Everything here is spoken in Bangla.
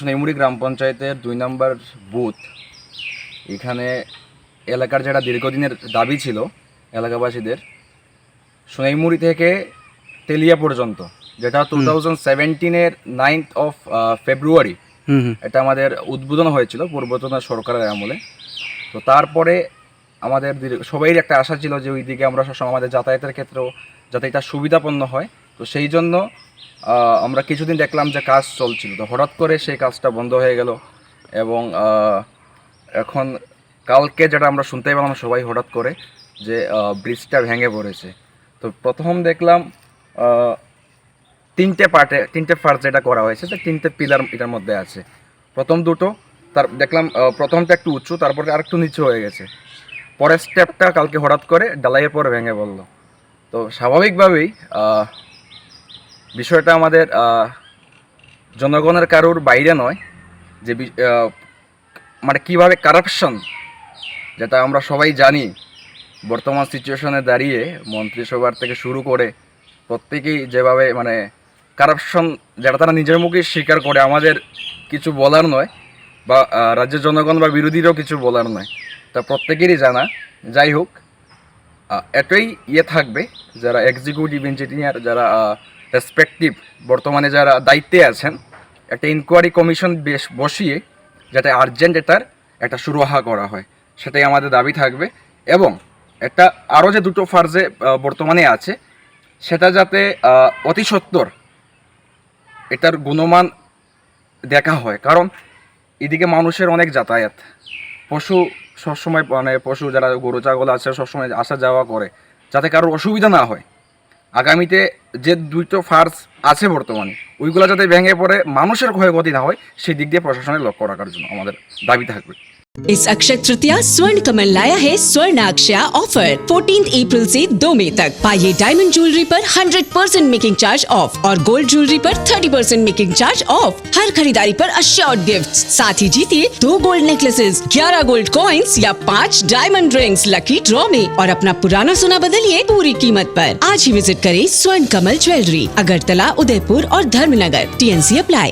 সোনাইমুড়ি গ্রাম পঞ্চায়েতের ২ নম্বর বুথ। এখানে এলাকার যেটা দীর্ঘদিনের দাবি ছিল এলাকাবাসীদের, সোনাইমুড়ি থেকে তেলিয়া পর্যন্ত, যেটা 2017-এর 9th of ফেব্রুয়ারি এটা আমাদের উদ্বোধন হয়েছিল পূর্বতন সরকারের আমলে। তো তারপরে আমাদের সবাই একটা আশা ছিল যে ওইদিকে আমরা সবসময় আমাদের যাতায়াতের ক্ষেত্রেও যাতে এটা সুবিধাপন্ন হয়। তো সেই জন্য আমরা কিছুদিন দেখলাম যে কাজ চলছিল, তো হঠাৎ করে সেই কাজটা বন্ধ হয়ে গেল। এবং এখন কালকে যেটা আমরা শুনতে পেলাম সবাই হঠাৎ করে যে ব্রিজটা ভেঙে পড়েছে। তো প্রথম দেখলাম 3টে পার্ট যেটা করা হয়েছে, যে 3টে পিলার এটার মধ্যে আছে। প্রথম দুটো তার দেখলাম প্রথমটা একটু উঁচু, তারপরে আরেকটু নিচু হয়ে গেছে। পরের স্টেপটা কালকে হঠাৎ করে ঢালাইয়ের পরে ভেঙে পড়লো। তো স্বাভাবিকভাবেই বিষয়টা আমাদের জনগণের কারোর বাইরে নয়, যে মানে কীভাবে কারাপশন, যেটা আমরা সবাই জানি বর্তমান সিচুয়েশনে দাঁড়িয়ে মন্ত্রিসভার থেকে শুরু করে প্রত্যেকেই যেভাবে মানে কারাপশন, যেটা তারা নিজের মুখে স্বীকার করে, আমাদের কিছু বলার নয়, বা রাজ্যের জনগণ বা বিরোধীরাও কিছু বলার নয়, তা প্রত্যেকেরই জানা। যাই হোক, এটাই থাকবে যারা এক্সিকিউটিভ ইঞ্জিনিয়ার, যারা রেসপেক্টিভ বর্তমানে যারা দায়িত্বে আছেন, একটা ইনকোয়ারি কমিশন বসিয়ে যাতে আর্জেন্ট এটার একটা সুরাহা করা হয়, সেটাই আমাদের দাবি থাকবে। এবং একটা আরও যে দুটো ফার্জে বর্তমানে আছে, সেটা যাতে অতি সত্বর এটার গুণমান দেখা হয়। কারণ এদিকে মানুষের অনেক যাতায়াত, পশু সবসময় মানে পশু যারা গরু ছাগল আছে সবসময় আসা যাওয়া করে, যাতে কারোর অসুবিধা না হয়। আগামীতে যে দুটো ফার্জ আছে বর্তমানে, ওইগুলো যাতে ভেঙে পড়ে মানুষের ক্ষয়ক্ষতি না হয়, সেই দিক দিয়ে প্রশাসনের লক্ষ্য রাখার জন্য আমাদের দাবি থাকবে। इस अक्षय तृतीया स्वर्ण कमल लाया है स्वर्ण अक्षया ऑफर 14 अप्रैल से 2 मई तक। पाइए डायमंड ज्वेलरी पर 100% मेकिंग चार्ज ऑफ और गोल्ड ज्वेलरी पर 30% मेकिंग चार्ज ऑफ। हर खरीदारी पर अश्योर्ड गिफ्ट्स, साथ ही जीतिए 2 गोल्ड नेकलेसेस, 11 गोल्ड कॉइन्स या 5 डायमंड रिंग्स लकी ड्रॉ में, और अपना पुराना सोना बदलिए पूरी कीमत पर। आज ही विजिट करें स्वर्ण कमल ज्वेलरी, अगरतला, उदयपुर और धर्मनगर। TNC apply.